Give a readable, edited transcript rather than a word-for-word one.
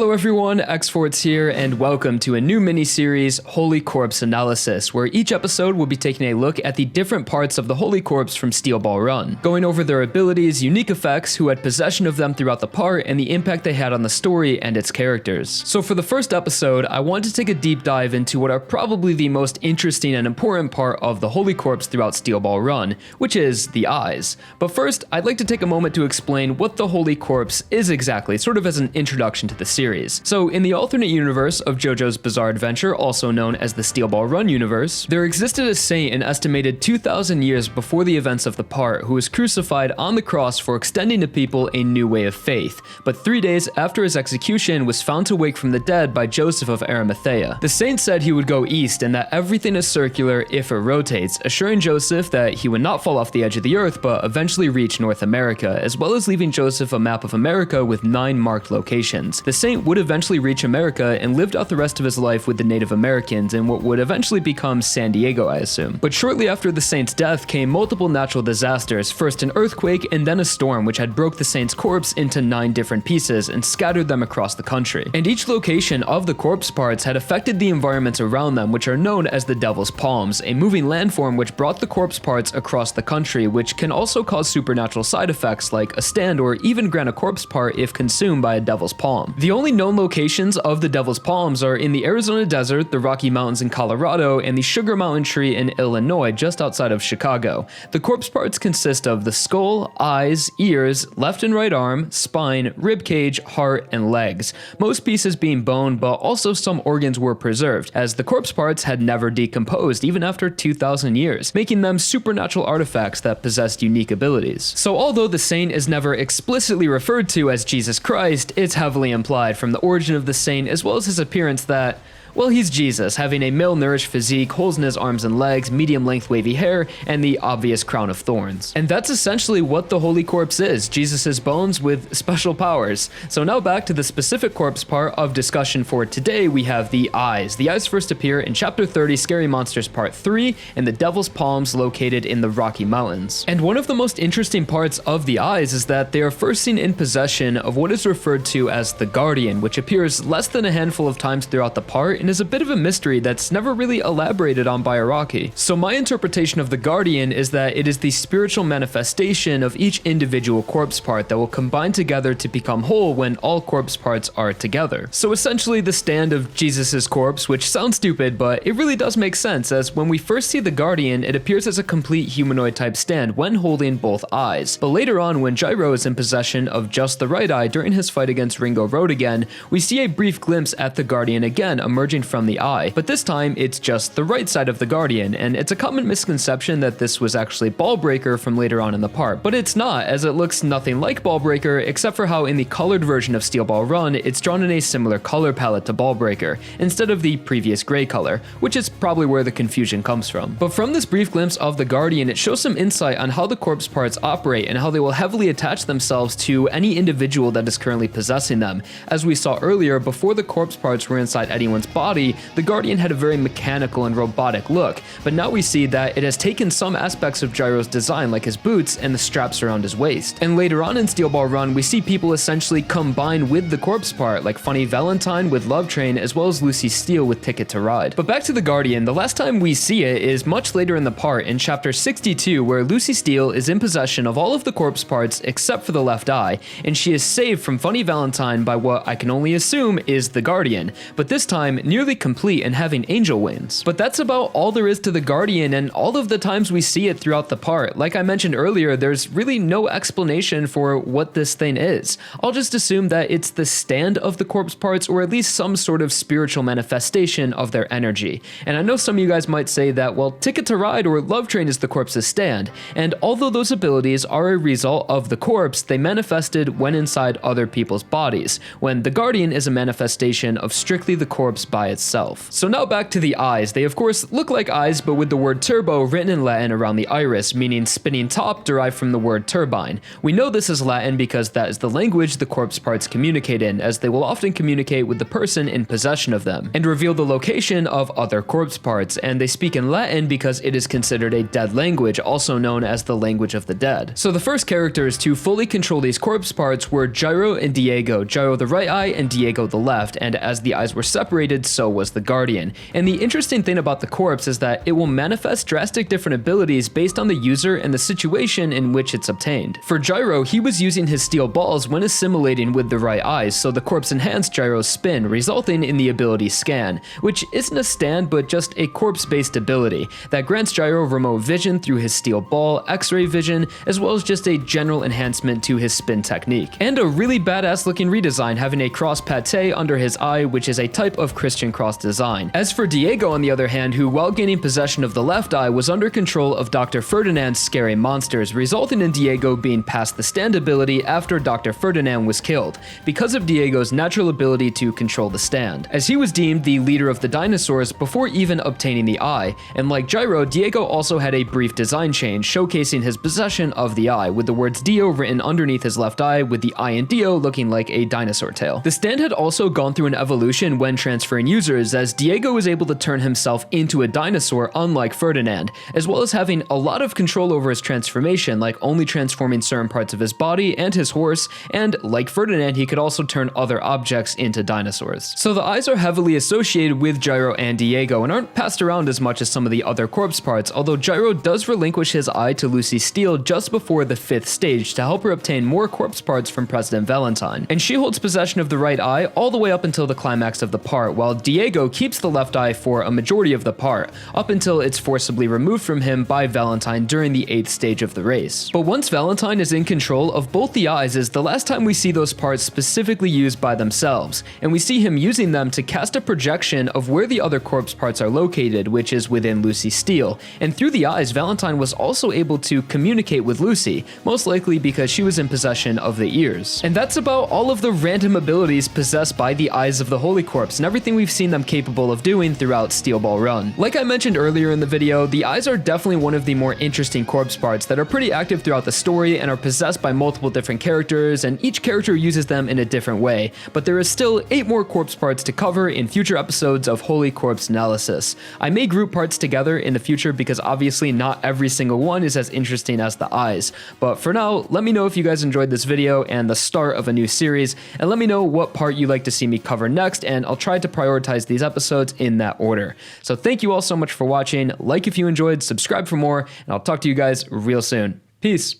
Hello everyone, xForts here, and welcome to a new mini-series, Holy Corpse Analysis, where each episode will be taking a look at the different parts of the Holy Corpse from Steel Ball Run, going over their abilities, unique effects, who had possession of them throughout the part, and the impact they had on the story and its characters. So for the first episode, I want to take a deep dive into what are probably the most interesting and important part of the Holy Corpse throughout Steel Ball Run, which is the eyes. But first, I'd like to take a moment to explain what the Holy Corpse is exactly, sort of as an introduction to the series. So in the alternate universe of JoJo's Bizarre Adventure, also known as the Steel Ball Run universe, there existed a saint an estimated 2,000 years before the events of the part who was crucified on the cross for extending to people a new way of faith, but 3 days after his execution was found to wake from the dead by Joseph of Arimathea. The saint said he would go east and that everything is circular if it rotates, assuring Joseph that he would not fall off the edge of the earth but eventually reach North America, as well as leaving Joseph a map of America with 9 marked locations. The saint would eventually reach America and lived out the rest of his life with the Native Americans in what would eventually become San Diego, I assume. But shortly after the saint's death came multiple natural disasters, first an earthquake and then a storm which had broke the saint's corpse into 9 different pieces and scattered them across the country. And each location of the corpse parts had affected the environments around them, which are known as the Devil's Palms, a moving landform which brought the corpse parts across the country, which can also cause supernatural side effects like a stand or even grant a corpse part if consumed by a Devil's Palm. The only known locations of the Devil's Palms are in the Arizona desert, the Rocky Mountains in Colorado, and the Sugar Mountain Tree in Illinois, just outside of Chicago. The corpse parts consist of the skull, eyes, ears, left and right arm, spine, rib cage, heart, and legs. Most pieces being bone, but also some organs were preserved, as the corpse parts had never decomposed even after 2,000 years, making them supernatural artifacts that possessed unique abilities. So although the saint is never explicitly referred to as Jesus Christ, it's heavily implied from the origin of the saint as well as his appearance that, well, he's Jesus, having a malnourished physique, holes in his arms and legs, medium-length wavy hair, and the obvious crown of thorns. And that's essentially what the Holy Corpse is, Jesus' bones with special powers. So now back to the specific corpse part of discussion for today, we have the eyes. The eyes first appear in Chapter 30, Scary Monsters Part 3, in the Devil's Palms located in the Rocky Mountains. And one of the most interesting parts of the eyes is that they are first seen in possession of what is referred to as the Guardian, which appears less than a handful of times throughout the part, and is a bit of a mystery that's never really elaborated on by Araki. So my interpretation of the Guardian is that it is the spiritual manifestation of each individual corpse part that will combine together to become whole when all corpse parts are together. So essentially the stand of Jesus's corpse, which sounds stupid, but it really does make sense, as when we first see the Guardian, it appears as a complete humanoid type stand when holding both eyes. But later on, when Gyro is in possession of just the right eye during his fight against Ringo Road again, we see a brief glimpse at the Guardian again emerging from the eye, but this time it's just the right side of the Guardian, and it's a common misconception that this was actually Ballbreaker from later on in the part, but it's not, as it looks nothing like Ballbreaker except for how in the colored version of Steel Ball Run it's drawn in a similar color palette to Ballbreaker instead of the previous gray color, which is probably where the confusion comes from. But from this brief glimpse of the Guardian, it shows some insight on how the corpse parts operate and how they will heavily attach themselves to any individual that is currently possessing them. As we saw earlier, before the corpse parts were inside anyone's body, the Guardian had a very mechanical and robotic look, but now we see that it has taken some aspects of Gyro's design, like his boots and the straps around his waist. And later on in Steel Ball Run, we see people essentially combine with the corpse part, like Funny Valentine with Love Train, as well as Lucy Steele with Ticket to Ride. But back to the Guardian, the last time we see it is much later in the part, in Chapter 62, where Lucy Steele is in possession of all of the corpse parts except for the left eye, and she is saved from Funny Valentine by what I can only assume is the Guardian, but this time nearly complete and having angel wings. But that's about all there is to the Guardian and all of the times we see it throughout the part. Like I mentioned earlier, there's really no explanation for what this thing is. I'll just assume that it's the stand of the corpse parts, or at least some sort of spiritual manifestation of their energy. And I know some of you guys might say that, well, Ticket to Ride or Love Train is the corpse's stand, and although those abilities are a result of the corpse, they manifested when inside other people's bodies, when the Guardian is a manifestation of strictly the corpse by by itself. So now back to the eyes. They of course look like eyes, but with the word turbo written in Latin around the iris, meaning spinning top, derived from the word turbine. We know this is Latin because that is the language the corpse parts communicate in, as they will often communicate with the person in possession of them, and reveal the location of other corpse parts, and they speak in Latin because it is considered a dead language, also known as the language of the dead. So the first characters to fully control these corpse parts were Gyro and Diego, Gyro the right eye and Diego the left, and as the eyes were separated, so was the Guardian. And the interesting thing about the corpse is that it will manifest drastic different abilities based on the user and the situation in which it's obtained. For Gyro, he was using his steel balls when assimilating with the right eyes, so the corpse enhanced Gyro's spin, resulting in the ability Scan, which isn't a stand but just a corpse-based ability that grants Gyro remote vision through his steel ball, X-ray vision, as well as just a general enhancement to his spin technique. And a really badass looking redesign, having a cross pate under his eye, which is a type of Christian cross design. As for Diego, on the other hand, who while gaining possession of the left eye was under control of Dr. Ferdinand's scary monsters, resulting in Diego being past the stand ability after Dr. Ferdinand was killed, because of Diego's natural ability to control the stand, as he was deemed the leader of the dinosaurs before even obtaining the eye. And like Gyro, Diego also had a brief design change, showcasing his possession of the eye, with the words Dio written underneath his left eye, with the eye in Dio looking like a dinosaur tail. The stand had also gone through an evolution when transferring users, as Diego was able to turn himself into a dinosaur unlike Ferdinand, as well as having a lot of control over his transformation, like only transforming certain parts of his body and his horse, and like Ferdinand, he could also turn other objects into dinosaurs. So the eyes are heavily associated with Gyro and Diego and aren't passed around as much as some of the other corpse parts, although Gyro does relinquish his eye to Lucy Steele just before the 5th stage to help her obtain more corpse parts from President Valentine, and she holds possession of the right eye all the way up until the climax of the part, while Diego keeps the left eye for a majority of the part, up until it's forcibly removed from him by Valentine during the 8th stage of the race. But once Valentine is in control of both the eyes is the last time we see those parts specifically used by themselves, and we see him using them to cast a projection of where the other corpse parts are located, which is within Lucy Steele, and through the eyes, Valentine was also able to communicate with Lucy, most likely because she was in possession of the ears. And that's about all of the random abilities possessed by the eyes of the Holy Corpse and everything we've seen them capable of doing throughout Steel Ball Run. Like I mentioned earlier in the video, the eyes are definitely one of the more interesting corpse parts that are pretty active throughout the story and are possessed by multiple different characters, and each character uses them in a different way, but there is still 8 more corpse parts to cover in future episodes of Holy Corpse Analysis. I may group parts together in the future because obviously not every single one is as interesting as the eyes, but for now, let me know if you guys enjoyed this video and the start of a new series, and let me know what part you'd like to see me cover next, and I'll try to prioritize these episodes in that order. So thank you all so much for watching, like if you enjoyed, subscribe for more, and I'll talk to you guys real soon. Peace!